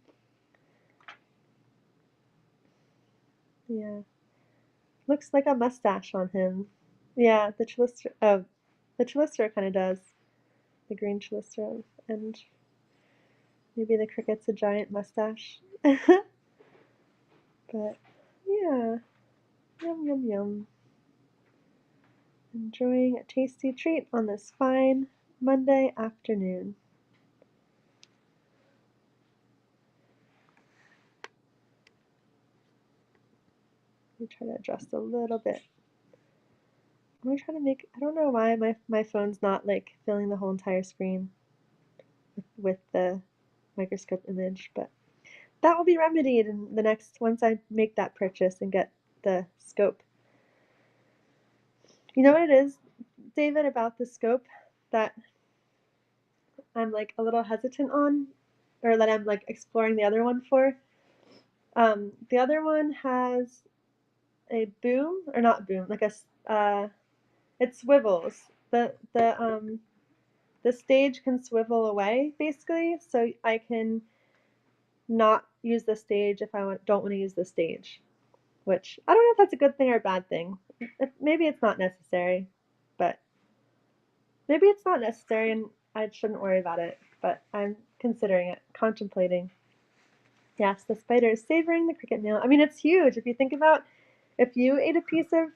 Yeah. Looks like a mustache on him. Yeah, the Chilister kind of does. The green Chilister. And maybe the cricket's a giant mustache. But, yeah. Yum, yum, yum. Enjoying a tasty treat on this fine Monday afternoon. Let me try to adjust a little bit. I'm gonna try to make, I don't know why my phone's not like filling the whole entire screen with the microscope image, but that will be remedied in the next, once I make that purchase and get the scope. You know what it is, David, about the scope that I'm like a little hesitant on, or that I'm like exploring the other one for? The other one has a boom, or not boom, like it swivels. The stage can swivel away basically, so I can not use the stage if I don't want to use the stage, which I don't know if that's a good thing or a bad thing. Maybe it's not necessary, but maybe it's not necessary and I shouldn't worry about it. But I'm considering it, contemplating. Yes, the spider is savoring the cricket meal. I mean, it's huge. If you think about if you ate a piece of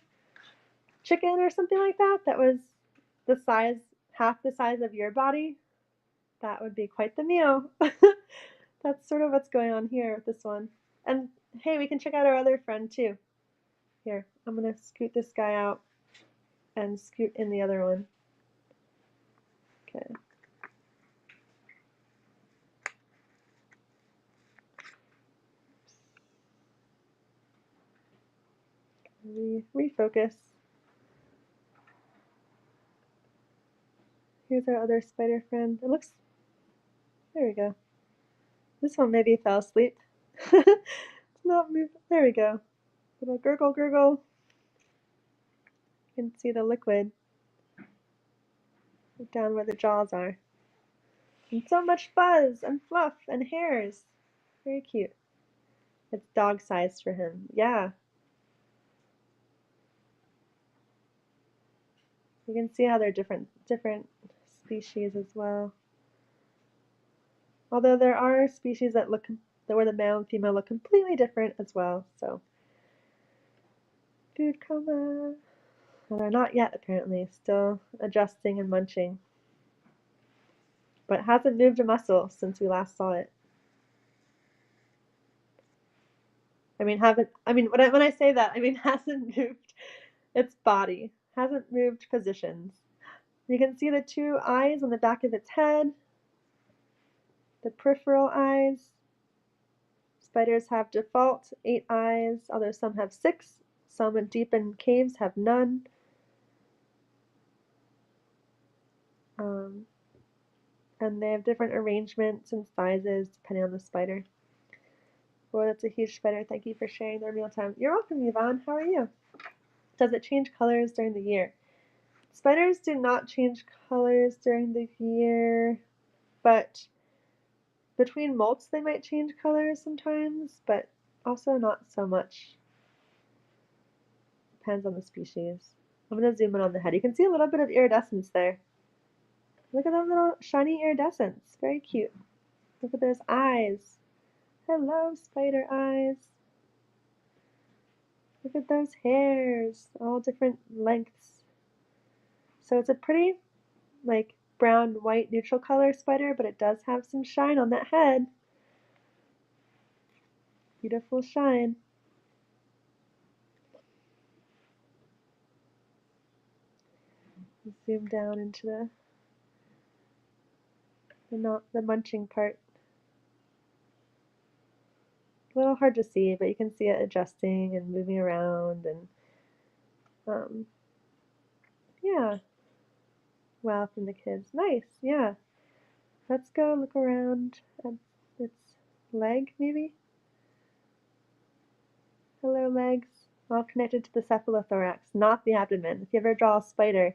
chicken or something like that, that was the size, half the size of your body, that would be quite the meal. That's sort of what's going on here with this one. And hey, we can check out our other friend too. Here, I'm gonna scoot this guy out and scoot in the other one. Okay. Refocus. Here's our other spider friend. It looks, there we go. This one maybe fell asleep. It's not moved. There we go. Little gurgle, gurgle. You can see the liquid down where the jaws are. And so much fuzz and fluff and hairs. Very cute. It's dog sized for him. Yeah. You can see how they're different species as well. Although there are species that look where the male and female look completely different as well. So food coma. Well, they're not yet apparently. Still adjusting and munching. But it hasn't moved a muscle since we last saw it. I mean, when I say that, I mean hasn't moved its body, hasn't moved positions. You can see the two eyes on the back of its head, the peripheral eyes. Spiders have default 8 eyes, although some have 6. Some deep in caves have none. And they have different arrangements and sizes depending on the spider. Boy, that's a huge spider. Thank you for sharing their mealtime. You're welcome, Yvonne. How are you? Does it change colors during the year? Spiders do not change colors during the year, but between molts they might change colors sometimes, but also not so much. Depends on the species. I'm going to zoom in on the head. You can see a little bit of iridescence there. Look at that little shiny iridescence. Very cute. Look at those eyes. Hello, spider eyes. Look at those hairs, all different lengths. So it's a pretty, like, brown, white, neutral color spider, but it does have some shine on that head. Beautiful shine. Zoom down into the munching part. A little hard to see, but you can see it adjusting and moving around, and yeah. Wow, from the kids. Nice, yeah. Let's go look around at its leg, maybe. Hello, legs. All connected to the cephalothorax, not the abdomen. If you ever draw a spider,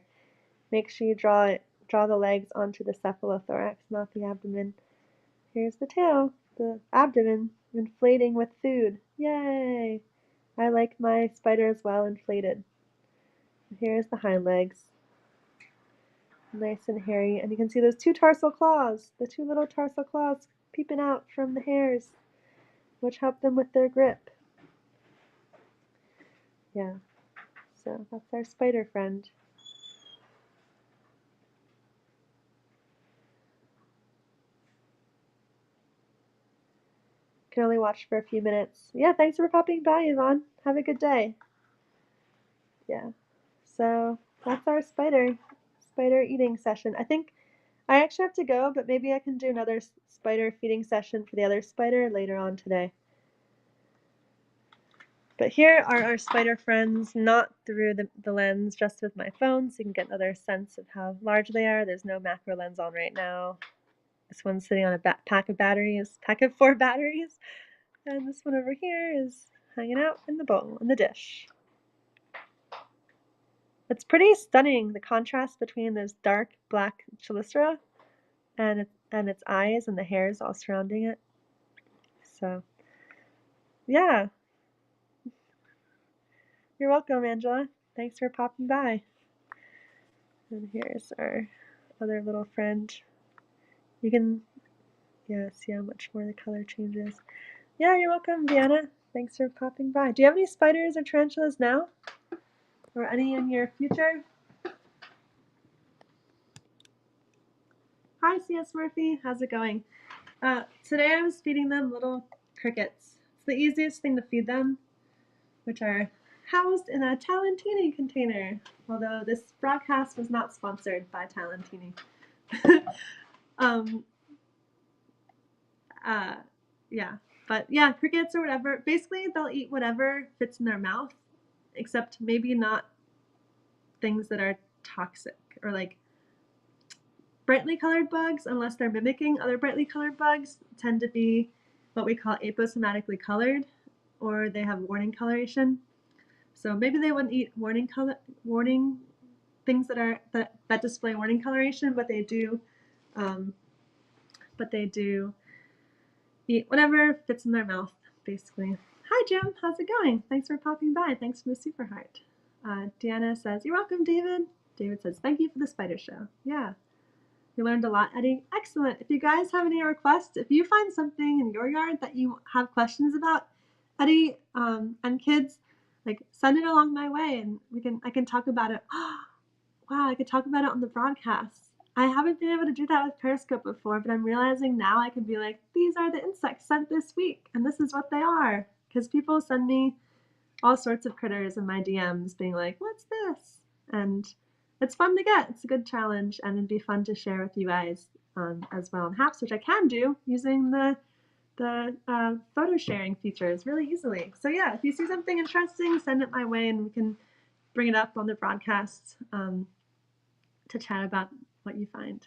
make sure you draw the legs onto the cephalothorax, not the abdomen. Here's the tail, the abdomen, inflating with food. Yay! I like my spiders well inflated. Here's the hind legs. Nice and hairy, and you can see those 2 tarsal claws, the 2 little tarsal claws peeping out from the hairs, which help them with their grip. Yeah, so that's our spider friend. Can only watch for a few minutes. Yeah, thanks for popping by, Yvonne. Have a good day. Yeah, so that's our spider eating session. I think I actually have to go, but maybe I can do another spider feeding session for the other spider later on today. But here are our spider friends, not through the lens, just with my phone, so you can get another sense of how large they are. There's no macro lens on right now. This one's sitting on a pack of 4 batteries. And this one over here is hanging out in the bowl, in the dish. It's pretty stunning, the contrast between those dark black chelicera and its eyes and the hairs all surrounding it. So, yeah. You're welcome, Angela. Thanks for popping by. And here's our other little friend. You can Yeah, see how much more the color changes. Yeah, you're welcome, Deanna. Thanks for popping by. Do you have any spiders or tarantulas now? Or any in your future? Hi, C.S. Murphy. How's it going? Today I was feeding them little crickets. It's the easiest thing to feed them, which are housed in a Talentini container. Although this broadcast was not sponsored by Talentini. um, yeah, but yeah, crickets or whatever. Basically, they'll eat whatever fits in their mouth, except maybe not things that are toxic or like brightly colored bugs, unless they're mimicking other brightly colored bugs, tend to be what we call aposematically colored, or they have warning coloration. So maybe they wouldn't eat warning things that display warning coloration, but they do eat whatever fits in their mouth, basically. Hi, Jim. How's it going? Thanks for popping by. Thanks for the super heart. Deanna says, you're welcome, David. David says, thank you for the spider show. Yeah. You learned a lot, Eddie. Excellent. If you guys have any requests, if you find something in your yard that you have questions about, Eddie and kids, like send it along my way, and I can talk about it. Wow, I could talk about it on the broadcast. I haven't been able to do that with Periscope before, but I'm realizing now I can be like, these are the insects sent this week, and this is what they are. Because people send me all sorts of critters in my DMs being like, what's this? And it's fun to get. It's a good challenge, and it'd be fun to share with you guys as well in Happs, which I can do using the photo sharing features really easily. So yeah, if you see something interesting, send it my way, and we can bring it up on the broadcast to chat about what you find.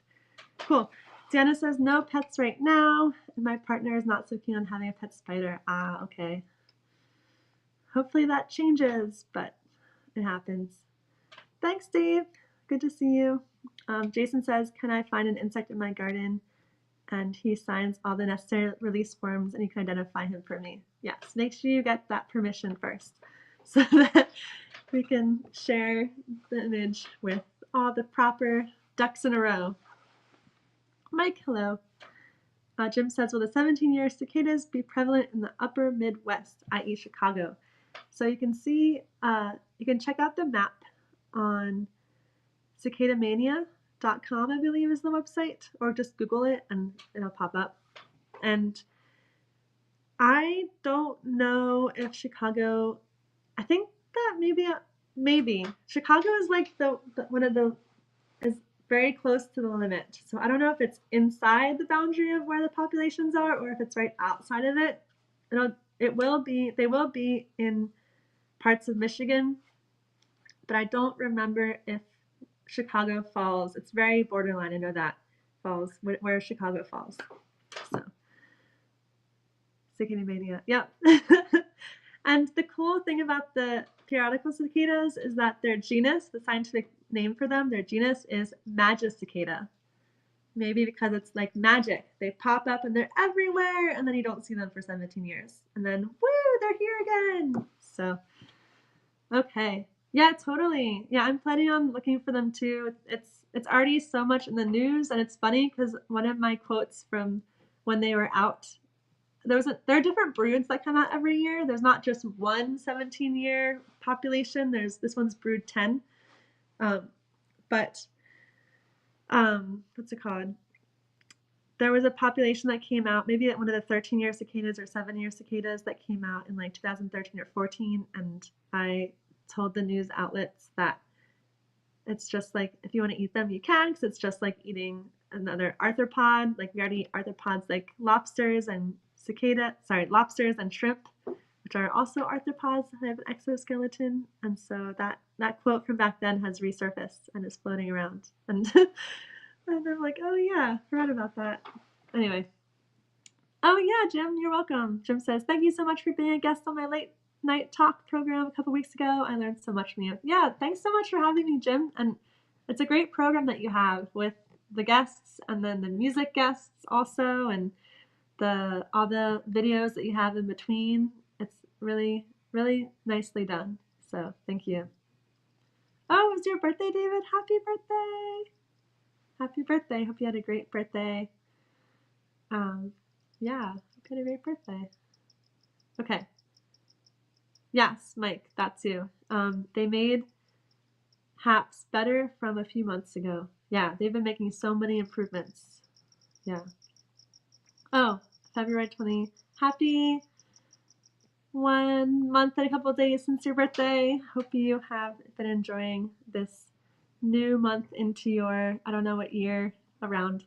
Cool. Deanna says, no pets right now, and my partner is not so keen on having a pet spider. Ah, okay. Hopefully that changes, but it happens. Thanks, Dave. Good to see you. Jason says, can I find an insect in my garden? And he signs all the necessary release forms, and you can identify him for me. Yes, make sure you get that permission first so that we can share the image with all the proper ducks in a row. Mike, hello. Jim says, will the 17-year cicadas be prevalent in the upper Midwest, i.e. Chicago? So you can see, you can check out the map on cicadamania.com, I believe is the website, or just Google it and it'll pop up. And I don't know if Chicago, I think that maybe Chicago is like is very close to the limit. So I don't know if it's inside the boundary of where the populations are or if it's right outside of it. They will be in parts of Michigan, but I don't remember if Chicago falls. It's very borderline. I know that falls where Chicago falls. So, cicada mania. Yep. And the cool thing about the periodical cicadas is that their genus, the scientific name for them, their genus is Magicicada. Maybe because it's like magic. They pop up and they're everywhere, and then you don't see them for 17 years. And then, woo, they're here again. So, okay. Yeah, totally. Yeah, I'm planning on looking for them too. It's already so much in the news, and it's funny because one of my quotes from when they were out, there are different broods that come out every year. There's not just one 17-year population. This one's brood 10. But what's it called? There was a population that came out, maybe one of the 13-year cicadas or 7-year cicadas that came out in like 2013 or 14, and I told the news outlets that it's just like, if you want to eat them, you can, because it's just like eating another arthropod. Like we already eat arthropods like lobsters and lobsters and shrimp, which are also arthropods that have an exoskeleton. And so that quote from back then has resurfaced and is floating around. And and I'm like, oh yeah, forgot about that. Anyway. Oh yeah, Jim, you're welcome. Jim says, thank you so much for being a guest on my late night talk program a couple weeks ago. I learned so much from you. Yeah, thanks so much for having me, Jim. And it's a great program that you have with the guests and then the music guests also, and all the videos that you have in between. It's really, really nicely done. So thank you. Oh, it was your birthday, David. Happy birthday. Happy birthday. Hope you had a great birthday. Yeah, hope you had a great birthday. Okay. Yes, Mike, that too. They made Happs better from a few months ago. Yeah, they've been making so many improvements. Yeah. Oh, February 20. Happy 1 month and a couple days since your birthday. Hope you have been enjoying this new month into your, I don't know what year, around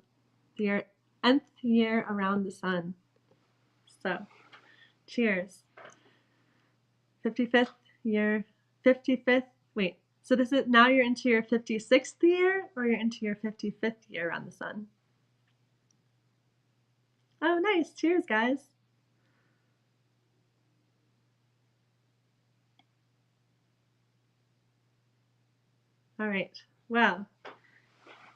your nth year around the sun. So, cheers. 55th year, 55th, wait, so this is, now you're into your 56th year or you're into your 55th year around the sun? Oh, nice. Cheers, guys. All right. Well,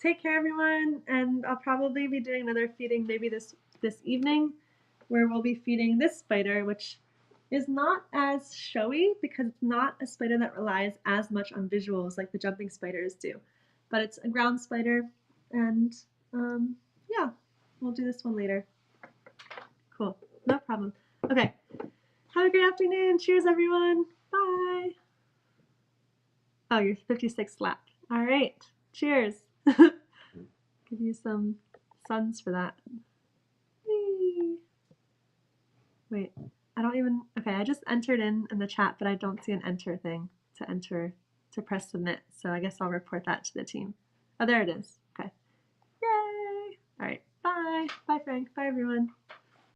take care, everyone, and I'll probably be doing another feeding maybe this evening, where we'll be feeding this spider, which is not as showy because it's not a spider that relies as much on visuals like the jumping spiders do, but it's a ground spider, and yeah, we'll do this one later. Cool, no problem. Okay, have a great afternoon. Cheers, everyone. Bye. Oh, your 56th lap. All right. Cheers. Give you some suns for that. Whee! Wait, I don't even. Okay, I just entered in the chat, but I don't see an enter thing to enter to press submit. So I guess I'll report that to the team. Oh, there it is. Okay. Yay! All right. Bye. Bye, Frank. Bye, everyone.